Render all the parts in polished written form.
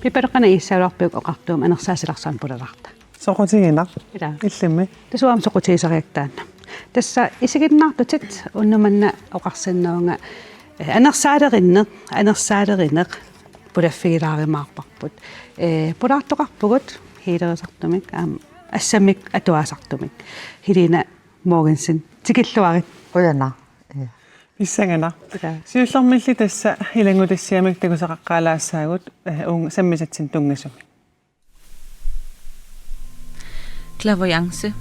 Piperokana issaularpiuk oqartuum anersaasilarsaam pulerarta. Soqutigiina. Ila. Illimmi. Tasuam soqutiisariaktaanna. Tassa isiginnaartutit unnumanna oqarsannuunga anersaaleqinneq pulaffigilaarimaarparput. Pulaartoqarpugut hiilerisartumik assamik atuaasartumik. Hilina Morgensen tikilluarit. Ujana. Issangana. Ila. Siullermilli tassa ilangutissiamik takusaqaqqaalaassaagut sammisatsin tungasumi. Clairvoyance.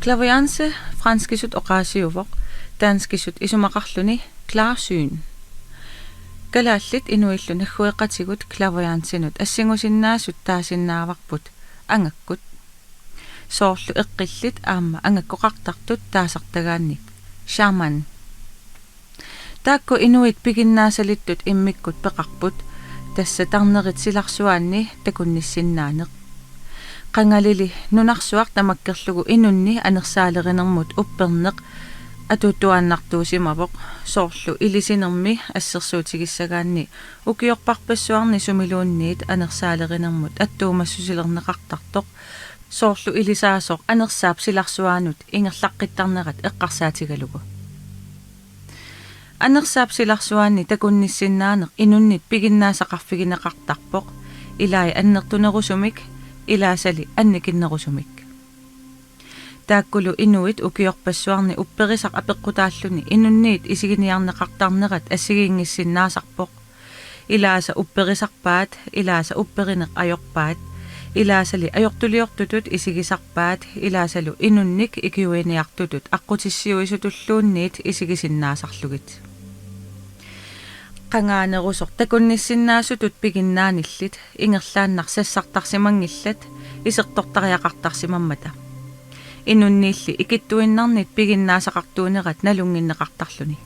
Clairvoyance, franskisut oqaasiuvoq, danskisut isumaqarluni klarsyn. Kalaallit inuilluni hueqatigut clairvoyancinut assingusinnaasut taasinnaavaqput angakkut. Soorlu eqqillit aamma angakkoqartartut taasartagaannik. Shaman. Taakko inuit piginnaasalittut immikkut peqarput tassa tarnerit silarsuaanni takunnissinnaanеq. Qangalili nunarsuaq tamakkerlugu inunni anersaalerinermut upperneq atutuannartuusimavoq soorlu ilisinermi assersuutigissagaanni ukiorparpassuarni sumiluunniit anersaalerinermut attuumassusilerneqartartoq soorlu ilisaasoq anersaap silarsuaanut ingerlaqqittarnerat eqqarsaatigalugu anersaap silarsuaanni takunnissinnaanеq inunnit piginnaasaqarfigineqartarpoq ilai annertunerusumik ilaasali annikinnerusumik taakkulu inuit ukiorpassuarni upperisaq apeqqutaalluni inunniit isiginiarneqartarnerat assigiingissinnaasarpoq ilaasa upperisarpaat ilaasa upperineq ajorpaat ilaasali ajortuliortutut isigisarpaat ilaasalu inunnik ikiuiniartutut aqqutissiuisutulluunniit isigisinnaasarlugit qangaanerusoq takunnissinnaasutut piginnaanillit ingerlaannarsassartarsimangillat isertortariaqartarsimammata inunniilli ikittuinnarnit piginnaasaqartuunerat nalunginneqartarluni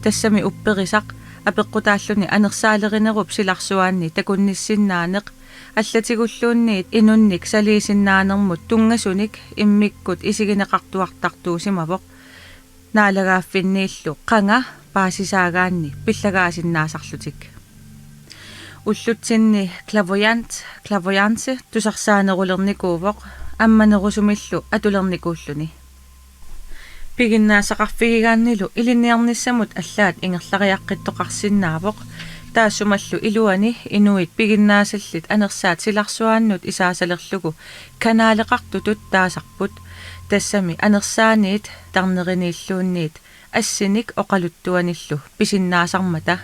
tassami upperisaq apeqqutaalluni anersaalerinerup silarsuaanni takunnissinaaneq аллатигуллуунниит инунник салиисиннаанермут тунгасуник иммиккут исигинеқартуартартуусимавоқ наалагааффиннииллу қанга паасисаагаанни пиллагаасиннаасарлутик уллутсинни clairvoyance тусарсаанерулерникуувоқ амманерусумиллу атулерникууллуни пигиннаасақарфигигааннилу илинниарниссамут аллаат ингерлариаққиттоқарсиннаавоқ таассумаллу илуани инуит пигиннаасаллит анерсаат силарсуааннут исаасалерлугу канаалеқартутут таасарпут тассами анерсааниит тарнериниллуунниит ассиник оқалуттуаниллу писиннаасармата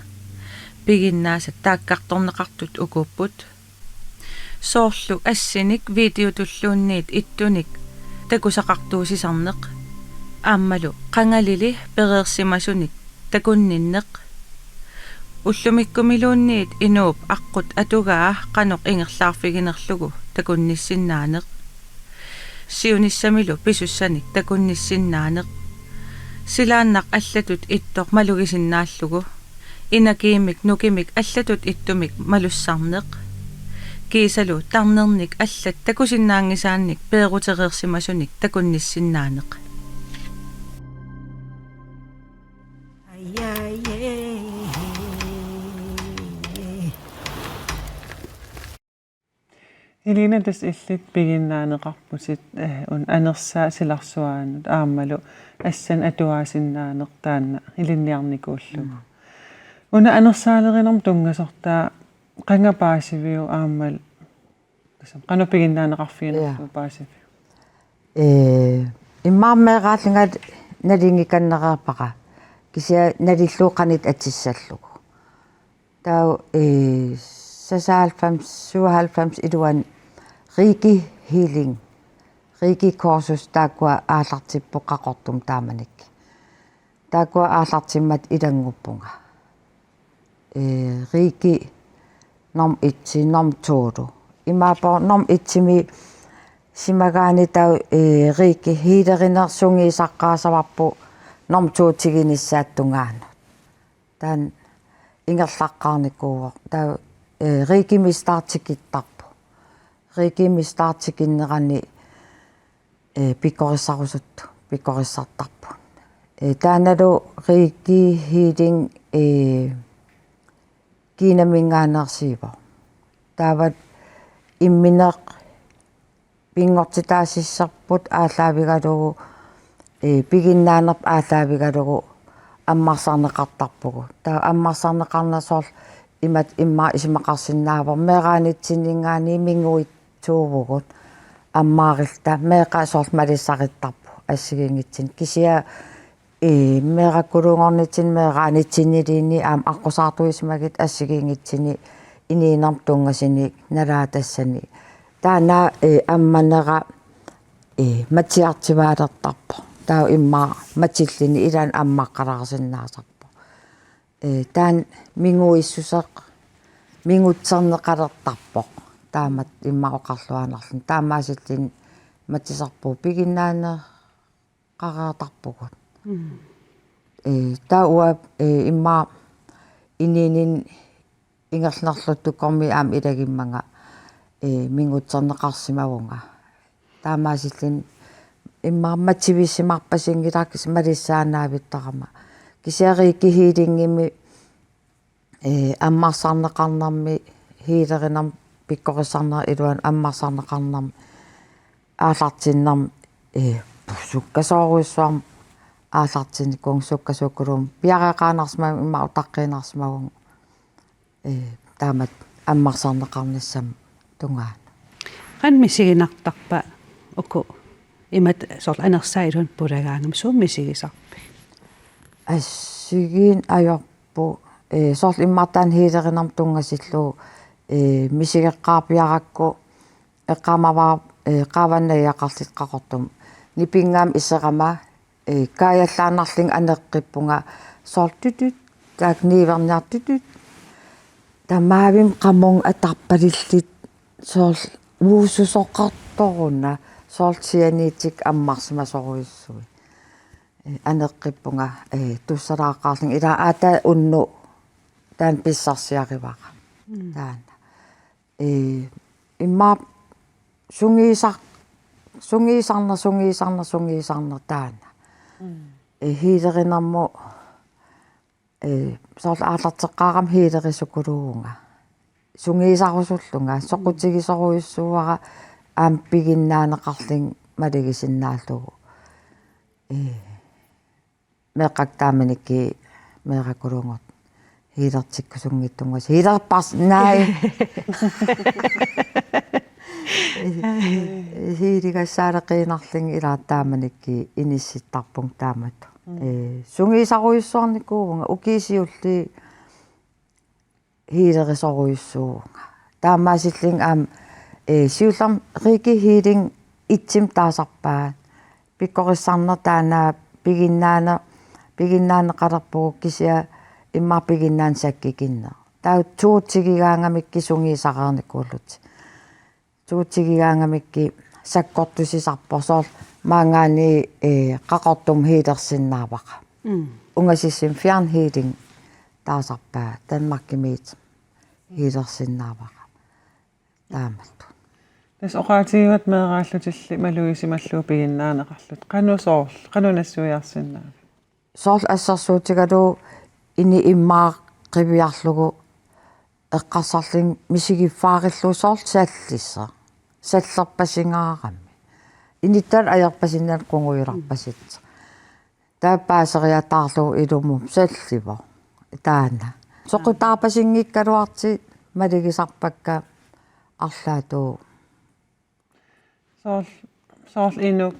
пигиннаасат тааккарторнеқартут укууппут соорлу ассиник видеотуллуунниит иттуник такусақартуусисарнеқ ааммалу қангалили переерсимасуник такунниннеқ уллумиккумилуунниит инууп аққут атугаа қаноқ ингерлаарфигинерлугу такунниссиннаанеқ сиуниссамилу писуссаник такунниссиннаанеқ силааннақ аллатут иттоқ малугисиннааллугу инакиимик нукимик аллатут иттумик малуссарнеқ кисалу тарнерник аллат такусиннаангисаанник пеерутерерсимасуник такунниссиннаанеқ Elina tas illit piginnaaneqarpusit un anersaa silarsuaanut aammalu assan atuaasinnaanaq taanna ilinniarnikuullugu una anersaalerinerm tungasortaa qangapaasiviu aammal tasam qanu piginnaaneqarfiinerlu paasiviu иммаармеэрааллингаат налингиканнераапаqa кися налиллууқанит атиссаллугу тау сасаалфамс суахалфамс илуан Reiki healing Reiki kursus taakua aallartippoqaqortum taamanik taakua aallartimmat ilanguppunga Reiki norm 1 norm 2 imaapo norm 1mi simagaani tau Reiki hiilerinersungiisaqqaasavarpu norm 2 tiginissaattungaanu tan ингерлаққарникууа таа рикимистаартикиттарпу рикимистаартикиннерани пикорисарусутту пикориссартарпу тааналу рики хилин кинамингаанерсиива таават имминеқ пингортитаассарпут аалаавигалугу пигиннаанерп аалаавигалугу аммарсарнеқартарпугу таа аммарсарнеқарнасоор имат имма исмақарсинаавар мераанитсинингаани мингуит туувгут аммаарилта меқасоор малиссариттарпу ассигингитсин кисиа меқаккулунгорнитсин мераанитсиннилиинни аам аққусаартуисмагит ассигингитсини иниинерм тунгасини налаатассани таана амманера матиартиваалертарпу таа имма матиллини илаан аммаққаларсиннаасарпу таан мингуиссусеқ мингутсернеқалертарпоқ таамат иммаоқарлуанерлун таамаасиллин матисарпу пигиннаана қараатарпугут таа уа имма ининин ингерлнерлуттуккорми аам илагиммага мингутсернеқарсимавунга таамаасиллин иммаамматсивиссимарпасингилааккис малиссаанаавиттарама кисиарики хилингими аммарсарнеқарнарми хилеринам пиккорисарнер илуан аммарсарнеқарнарми аалартиннарм суккасооруиссуарм аалартинникуун суккасуккулуум пиареқаанарсма имма утаққиинарсмагун таамат аммарсарнеқарниссам тунгаан қан мисигинартарпа уку имат сорл анерсаилун пулагаангам суум мисигисарпи ассигиин ajorpu сорл иммартаан хилеринарм тунгасиллуу мисигеққарпиаракку эққамаваа qaavannaiaqarlit qaqortum nipingaam isserama kaajallaanarling aneqqippunga soortutut taakniiverniartutut tamaavim qamung atarpalillit soorl uususoqqartoruna soortianiitik ammarsimasoruissui aneqqippunga tussalaaqaarling ila aata unnu taan pissarsiarivaqa taana imma sungiisarna taana hiilerinarmu soorl aallarteqqaaram hiilerisukuluunga sungiisarusullunga soqutigisoruissuara aam piginnaaneqarling maligisinnaalluu meeqqaktaamanikki meeqakkulungot hiilertikkusunngittungas hiilerpars naai hiiligassaareqiinarling ilaattaamanikki inissittarpung taamattu sungiisaruissuarnikuuvunga ukiisiulli hiilerisoruissuunga taamaasilling aam siullarm riki hiiling itsim taasarpaa pikkorissarner taana piginnaaneqalerpugu kisia imma piginnaan sakkikinner taa tuutigigaangamikki sungiisaqaarnikuulluti tuutigigaangamikki sakkortusisarpo soorl maangaani qaqortum hiilersinnaavaqa ungasissim fjernhealing taasarpaa Danmarkimiit hiilersinnaavaqa taamattu тас оqaatigivat meeraallutilli maluisimalluu piginnaaneqarlut qanunassuiarsinnaa soorl assarsuutigaluu ini immaa qiviarlugu eqqarsarling misigiffaarilluu soorl sallerpasingaarami inittal ajerpasinnan qunguilarpasit taappaaseriataarluu ilumum sallivo taana soqutaarpasingikkaluarti maligisarpakka арлаатуу soorl inuk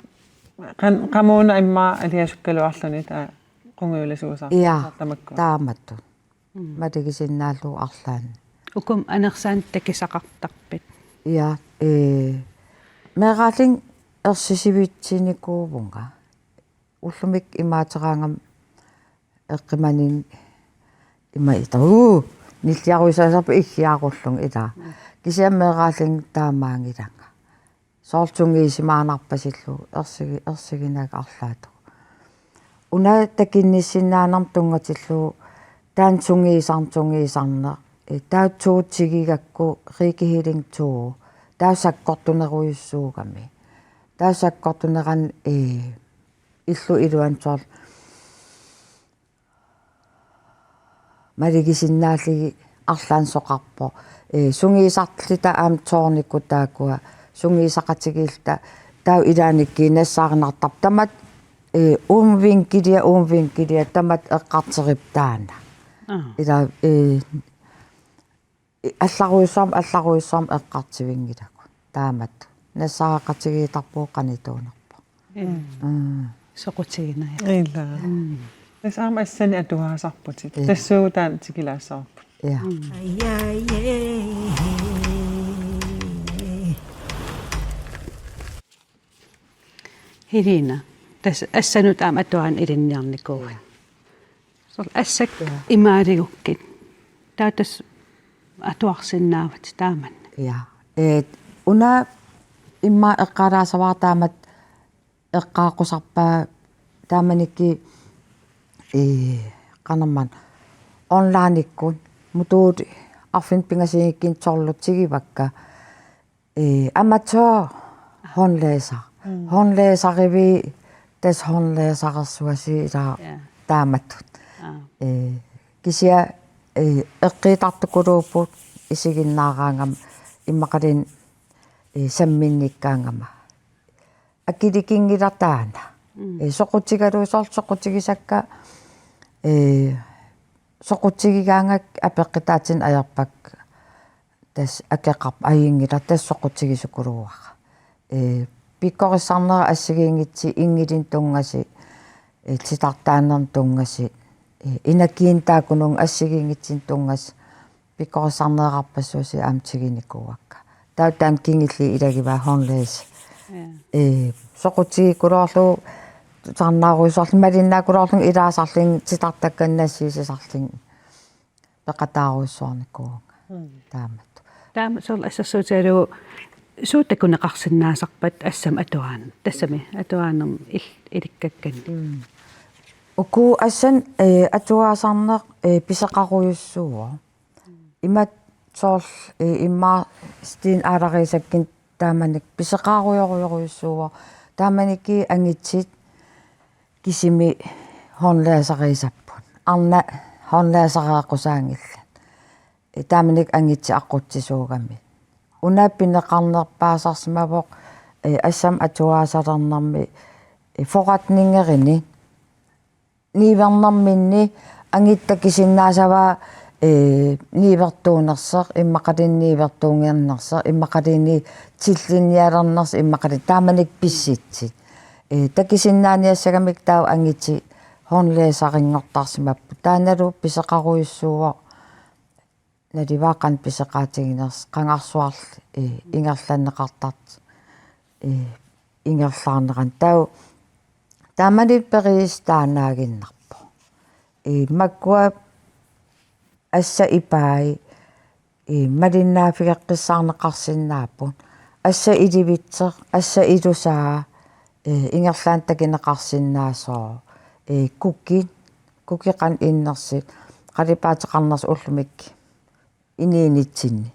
qamuuna immaa aliasukkaluarluni taa qunguilisuusar tamakku taamattu maligisinnaalluu arlaan ukum anersaan takisaqartarpit ja meeraaling ersisivitsinikuuvunga ullumik imaateraangam eqqimanin imaituu nilliaruisaasarpa iggiarullung ila kisiammeeraaling taamaangilanga soortungiisimaanarpasillu ersiginak arlaatu una takinnissinnaanarm tungatillu таан сунгиисарнер таутсуутсигигакку рикихилинг туу таусаккортунеруйуссуугами таусаккортунеран иллу илуансуар малигисиннааллиги арлаансоқарпо сунгиисартлита аам тоорникку таакуа сунгиисақатигиилта тау илааникки нассаарнартар тамат уумвинкилия тамат эққартерип таана ила алларуйссам эққартивингилаку таамат нассаақатигиитарпоо қанитуунерпо соқутигина illa тас аама ассани атуаасарпутит тассуугутаан тикилаассаарпут я Helena, tässä ässänyt atuan irinniarnikuu. Sol ässäk imaarigukkin. Täytäs atuarsinnaavat taaman. ja una imma eqqaraasavaa taamat eqqaaqusarpaa taamanikki qanamman onlineikkun mutuut arfin pingasigikkin torlutigivakka amatør håndlæserivi des håndlæsersuasi ila taamatut kisia eqqiitartukuluuput isiginnaaraangam immaqalin samminnikkaangama akilikinngilataana soqutigaluisorsoqutigisakka soqutigigaangak apeqqitaatin ajarpak tas akeqarp ayiingila tas soqutigisukulууaqa pikkorissarnera assigiingitsi ingilin tungasi titartaannerm tungasi inakiin taakunung assigiingitsin tungas pikkorissarneerarpassuusi aamtiginikuuakka tautaan kingilli ilagivaa honlees soqutigikuluorlu sarnaaruisarlu malinnaakuluorlu ilaasarling titartakkannassiisisarling peqataaruissuarnikuunga taamattu Tämä sol ässäsuuteru suuttakunneqarsinnaasarpat assam atuaan. Tassami atuaanum ilikkakken. uku assan atuaasarneq piseqaruyussuuo imat soorl imma stiin aalariisakkin taamanik piseqaaruyoruyussuuo taamaniki angitsit kisimi honlaasariisappun arna honlaasaraaqqusaangillan taamanik angitsi aqutsisuugami unaappineqarnerpaasarsimavoq assam atuaasalernermi foqatningerini niivernerminni angittakisinnaasawa niivertuunerseq immaqalin niivertuungiarnerseq immaqalini tillinnialernerс immaqalin taamanik pissitsit takisinnaaniassagamik tau angitsi honleesaringortarsimappu taanalu piseqaruyussuuo nalivaaqan piseqaatiginers qangarsuarl ingerlanneqartart ingerlaarneran tau taamali periis taanaaginnarpo makkua assa ipai malinnaafigeqqissaarneqarsinnaappun assa ilivitseq assa ilusaa ingerlaantakineqarsinnaasoo kukiqan innersit qalipaateqarners ullumik iniinitsinni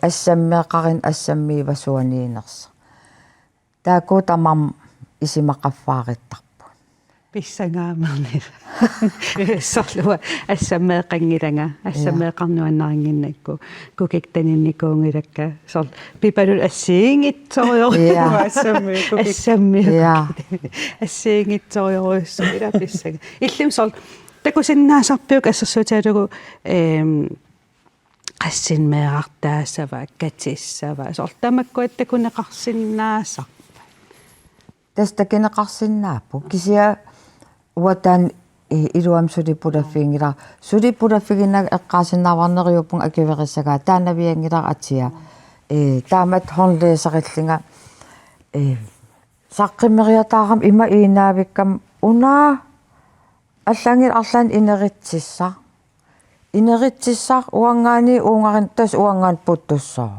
assammeeqarin assammiivasuaniinersa taaku tamam isimaqaffaarittarpun Pissangaamerni. Sorlua assammeeqangilanga assammeeqarnuannaringinnakku kukiktaninnikkuungilakka sol pipalul assiingitsorioru assammi assiingitsorioruissu ila pissaga illim sol takusinnaasarpiuk assassuutaalugu qassinmeeqartaassava katsissava sol tamakku attakuneqarsinnaasar tästä kineqarsinnaappu kisia uatan iluam sulipulafiingira sulipulafiginna eqqaasinnaarneriupung akiverissaga taanaviangila atia taamat honleesarillinga saqqimeriataaram ima iinaavikkam una allangil arlan ineritsissa uangaani uungarin tas uangaan puttussoo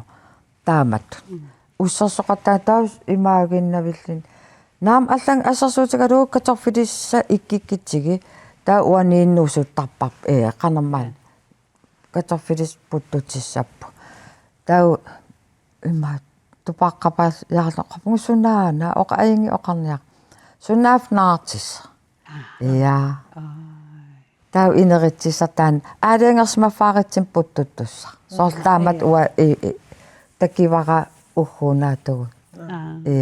taamat ussarsoqataa taus imaaginnavillin naam allang asarsuutigaluuk katorfilissa ikkikkitsigi Tää uaniin nuusut tappap kanamman. Katsofilis puttutissappu. Tää ymmä tupakkapas ja kapung sunana oka aingi okanya. Sunaf naatsis. Ja. Tää ineritsissa tän ädengas mä faaritsin puttutussa. Soltaamat ua tekivara uhuna tuu.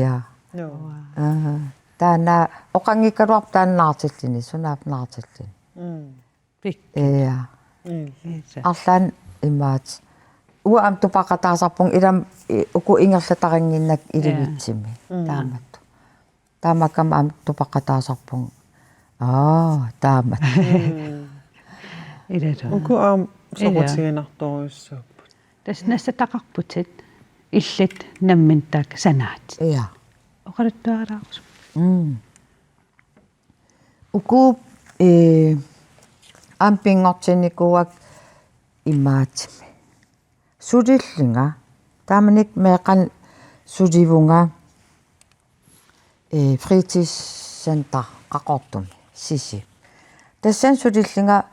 Ja. Joo. Tänä okangi karuap tän naatsitlini sunaf naatsitlini. Ja. Allan imaats. Uam tupakataasapung idam uku ingersa taranginnak idivitsimi. Taamattu. Taamakam am tupakataasapung. Taamat. Onko soput siinä toissa? Tässä näissä takapputset illit nämmintäk sanat. Ja. Oqarattu araus. Uku ampingotsini kuak imaatsimi. Sudillinga taamanik meeqan sudivunga fritidscenter qaqortumi sisi. Tassan sudillinga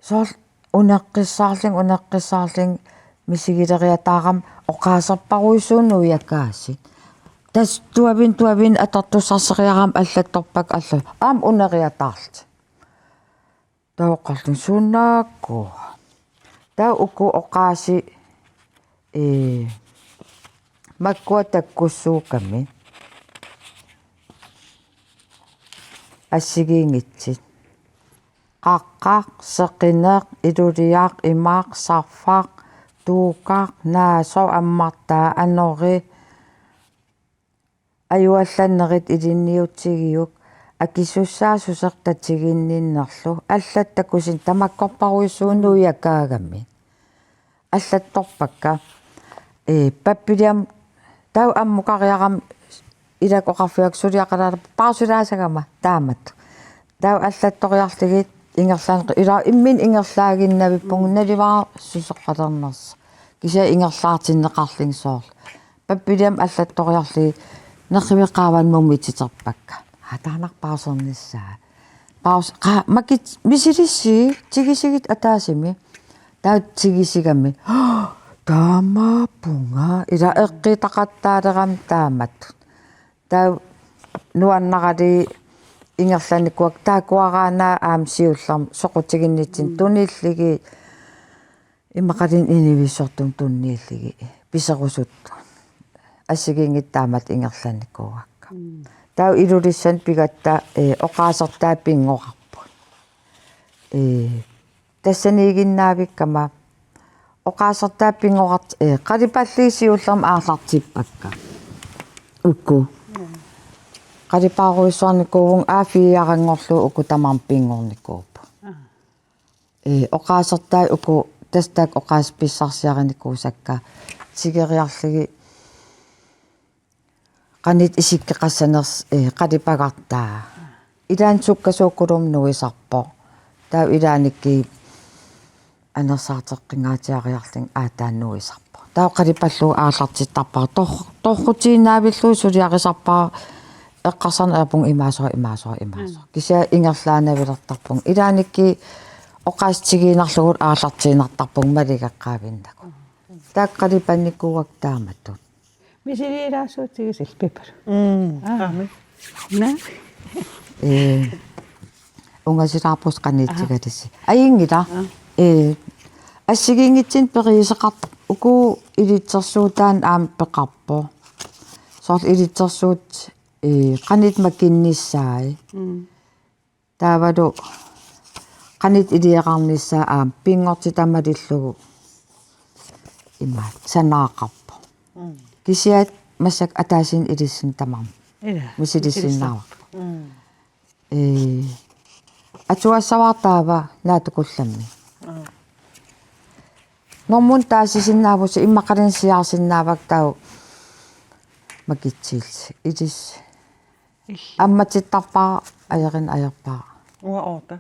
sol uneqqissaarling misigileriataaram oqaasarparuisuunu yakkaasi. Tas tuavin atartussarseriaram allattorpak alla am uneriataarlt. Tauqarlun sunnaakku. Tau uku oqaasi makkua takkussuukami. Assigiingitsit. Qaqqaq, seqineq, iluliaq, imaaq, sarfaq, tuuqaq, naaso ammartaa anori. Ajuallannerit ilinniutsigiuk akissussaasussertatiginninnerlu allattakusin tamakkorparuissuunu yakkaagami. Allattorpakka pappiliam tau ammukariaram ilakoqarfiak suliaqalaala paarsilaasagama taamattu. Tau allattoriarligit ingerlaan ila immin ingerlaaginnavippungu nalivaa suseqqalernersa. Kisa ingerlaartinneqarlingsoorl. Pappiliam allattoriarligit nerriviqaavan mummititerpakka. Hataanak paasernnissaa. Makit misilissi tigisigit ataasimi. Tau tigisigami. Taamapunga ila eqqitaqattaaleram taamattu. Tau nuannaqali ingerlanikuak taakuaraana aamsiullarm soqutiginnitsin tunilligi imaqalin inivissortum tunniilligi piserusuttu. Assigingit taamat ingerlanikuakka. Tau ilulissan pigatta oqaasertaa pingoqarpu. Tassaniiginnaavikkama oqaasertaa pingoqart qalipalliisiullerm aarlartippakka. Ukku. Qalipaaruissuarnikuuvung aafiiarangorlu uku tamam pingornikuupu. Oqaasertaa uku tastak oqaaspissarsiarinikuusakka tigeriarligi qanit isikkeqassaners qalipagartaa. Ilaan sukkasuukkulum nuisarpo. Tau ilaanikki anersaarteqqingaatiariarling aataan nuisarpo. Tau qalipallu aallartittarpaa torrutiinaavillu suliarisarpaa eqqarsan aapung imaasoa. Kisia ingerlaanavilertarpung ilaanikki oqaastigiinarlugut aallartiinartarpung malikaqqaavinnaku. Taaqqalipannikuuak taamattu. Misiliiraasuutigisil pepper. Aamen. Na? Ungasiraapus qaniitsigalisi. Ayingila assigiingitsin periiseqart uku ilitsersuutaan aam peqarpo. Soorl ilitsersuut qanit makinnissaai. Taavalu qanit iliaqarnissaa aam pingortitamalillugu imaat sanaaqarpo. Kisiat massak ataasin ilissin tamam. Misilisinnaava. Atuassavaartaava naatukullammi. Normun taasisinnaavus immaqalinsiaarsinnaavak tau makitsiils. Ilis ammatittarpaa ajerin ajerpaa. Ua oota.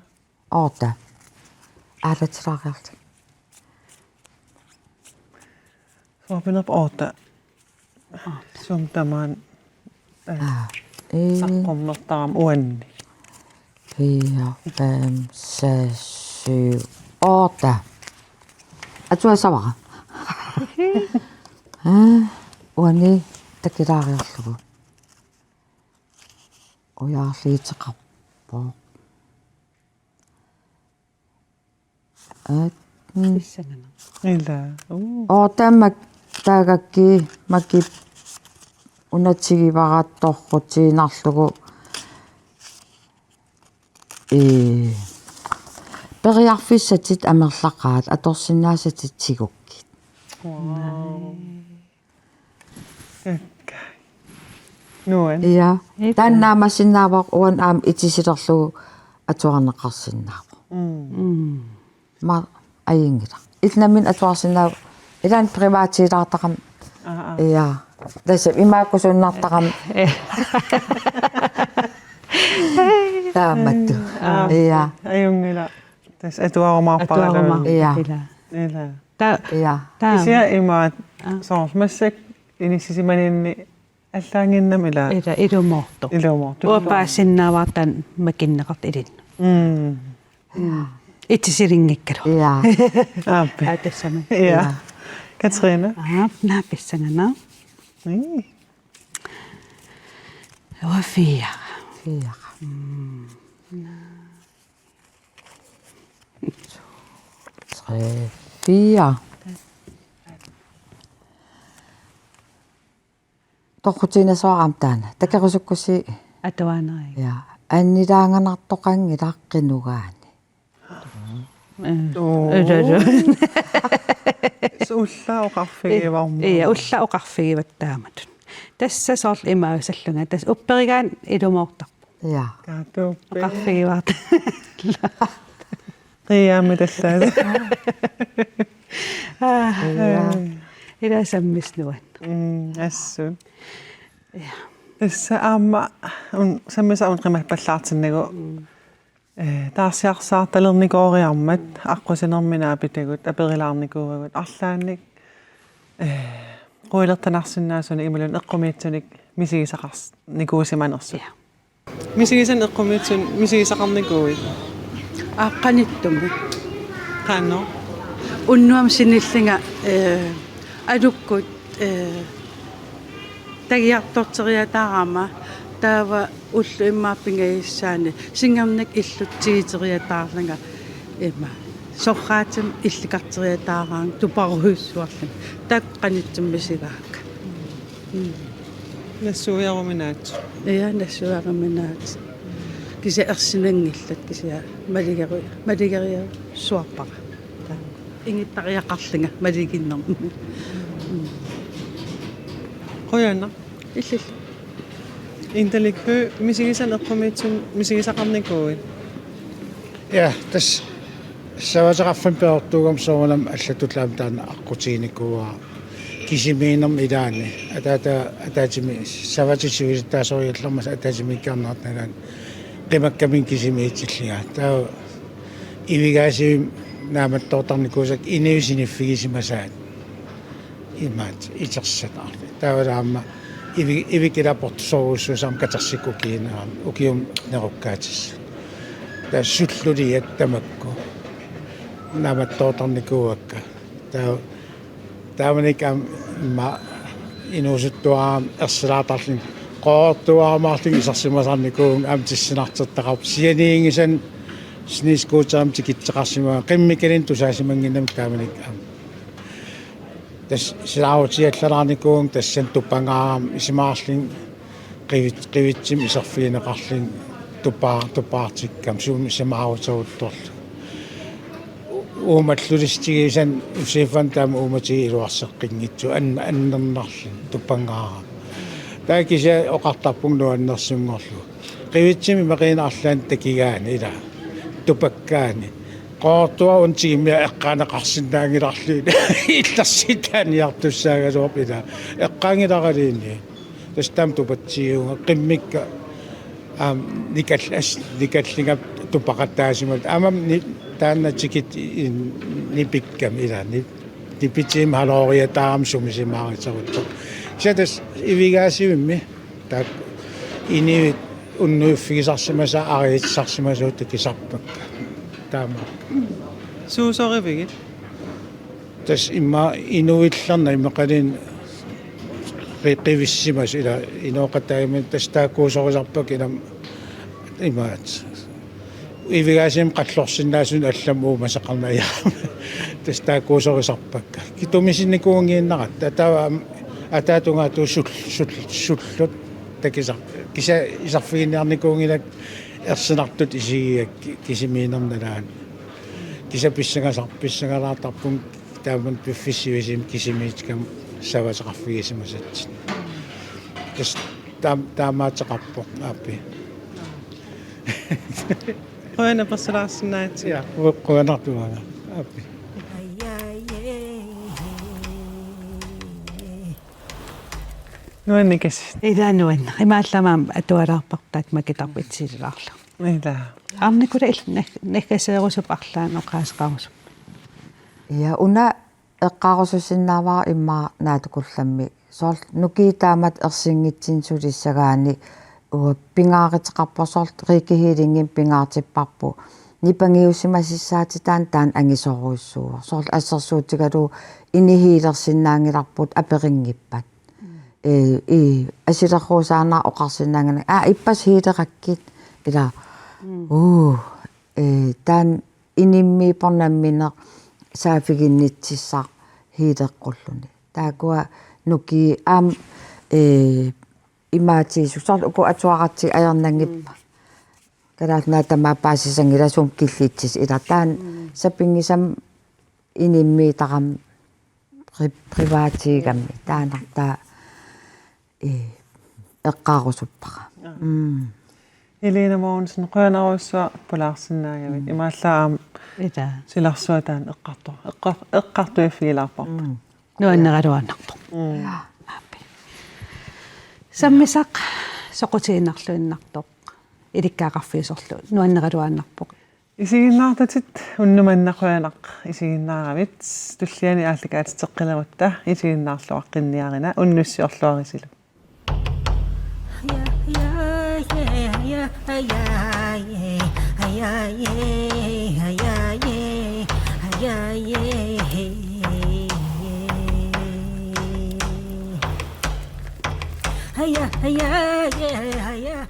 Oota. Aalatsilaaqiarli. Soopinap oota. Sum tämän saqqomnortaam uenni. 4, 5, 6, 7, 8. Atua savara. Uani takiraariarlugu. Ujaarliiteqarpo. Pissangana. Ila. Tammak taagakki makip unatsigivarattorrutiinarlugu periarfissatit amerlaqaat atorsinnaassatit tigukkit. Wow. Nuan. Ja, tannaamasinnaavaq uan aam itisilerlugu atuarneqarsinnaava. Ma ayingila. Itnamin atuarsinnaava ilan privaatilaartaqam. Ja. Tässä imaakkusunnartaqam. Taamattu. Ja. Ayungila. Tässä etuarumaarparala. Ja. Ila. Ja. Isia imaat soormassak inissisimaninni аллаангиннам ила Ida idumorto. илуморту. Uapaasinnaavaatan makinneqart ilin. Itisiringikkalo. Ja. Aappi. Aatassami. Ja. Katrine. Naapissangana. Uafia. Ja. 3, 4. Toqutiinasoaram taana. Takerusukkusi Atuanai. ja annilaanganartoqangilaaqqinugaani. Sulla oqarfigivarmu. Iya ulla oqarfigivattaamatun. Tässä soorl imaausallunga tas upperigaan idumortarpu. Ja. Kaatuppi. Oqarfigivaart. Qiyaami tallaada. Ida sammisnuan. Assun. Tässä aamma on sammisa on qimappallartinnigu. Taarsiarsaartalernikoriarmat aqqusиnerminaapitagut aperilaarnikuugut arlaannik qoilertanarsinnaasuni imulun eqqumiitsunik misigisaqars nikuusimanersu. Misigisan eqqumiitsun misigisaqarnikuuit. Aqqanittummi Qaanno. unnuam sinillinga alukkut tagiartorteriataarama taava ullu immaapingaissaani singarnik illuttigiteriataarlanga ima sorraatim illikarteriataaraang tuparuhussuarlun taqqanittummisigaak Nassuuyaruminaat. ja nassuaraminaat kisa ersinangillat kisa maligeria suarpaqa ingittariaqarlinga maliginner Qoyanna. illil Intalikku misigisan eqqumiitsun misigisaqarnikuuit. Ja, tässä savasaqarfan peortuugam soonam allatutlaam taana aqutiinikua kisimiinam idaani ataatimi savatisuilitaasooriallermas ataatimiikkaarnaartagaan qimakkamin kisimiitilliga taa ivigaasiim naamattoortarnikuusak iniusiniffigisimmasaat imaat iterssataarli taavalaamma ivikilaport katarsikkukiinaam ukium nerukkaatis taa sulluliat tamakku naamattoortarnikuuakka taamanikam ma inusuttuaam ersilaatarlin qoortuaamaarlin isarsimasarnikuun amtissinartertaqarp sianiingisan sniskuutaam tikitteqarsimaa qimmikalin tusaasimanginnam taamanikam tas silaawutiallararnikuun tassan tupangaaram isimaarlin qivitsim isarfiineqarlin tupaartikkam suum isimaawutauttorlu uumallulistigisan usiifan taam uumati iluarseqqinngitsu annernarlin tupangaaram taakisa oqartarpung nuannersunngorlu qivitsimi meqiinaarlaan takigaani ila tupakkaani qoortua untigimia eqqaaneqarsinnaangilarluun illarsittaaniartussaagasooq ila eqqaangilaqaliinni tastam tupatsiuunga qimmikka nikallingap tupaqattaasimat amam taanna tikit nipikkam ila nipitsim halooriataaram sumisimaariteruttoq satas ivigaasiummi taak inivit unnuiffigisarsimasa ariitsarsimasuut kisarpakka taama Suusorivikit. tas imma inuillarna immaqalin qivissimas ila inoqataimi tas taakkuusorisarpak ilam imaat ivigaasim qallorsinnaasun allam uumasaqarnayaama tas taakkuusorisarpakka kitumisinikuungiinnaqat taava ataatungaatu sullut takisa kisa isarfiginniarnikuungilak ersinartut isigiak kisimiinernalaan kisa pissangalaatarpun taamun piffissivisim kisimiitkam savasaqarfigisimasat tas taamaataqarpoq aapi Qoyana pasalaarsinnaatsi. ja quanartuana aapi Nuannikas. Idanuan imaallamaam atualaarpartaat makitarpitsillaarlu. Ila. Arnikula nekkaseerusup arlaano qaasqarusup. Ja una eqqarususinnaavaa imma naatukullammi soort nukiitaamat ersingitsin sulissagaani pingaariteqarposoort riikihiilingin pingaartipparpu nipangiussimasissaatitaan taan angisoruissuur soort assersuutigalu inihiilersinnaangilarput aperinngippat asilerruusaanaa oqarsinnaangana ippas hiileqakkit ila taan inimmiipornammine saafiginnitsissaq hiileqqulluni taakua nuki imaatiisu soort uku atuaqarti ajernangippa kalaatnaa tamaapaasisangilasuum killiitsis ila taan sapingisam inimmiitaqam privaatiigammi taanartaa eqqaarusuppaqa Elina Mogensen qoyanaruissua pulaarsinnaagavit imaallaam Ida. silarsuataan eqqartuiffigilaarparpa. Nuanneraluannarpoq. Aapi. Sammisaq soqutiinarluinnartoq. Ilikkaaqarfiisorlu nuanneraluannarpoq. Isiginnaartatit unnumannaquyanaq isiginnaaravit tulliani aallakaatiteqqilagutta isiginnaarluaqqinniarina unnussiorluarisilu. Hiya, hiya, yeah, hiya.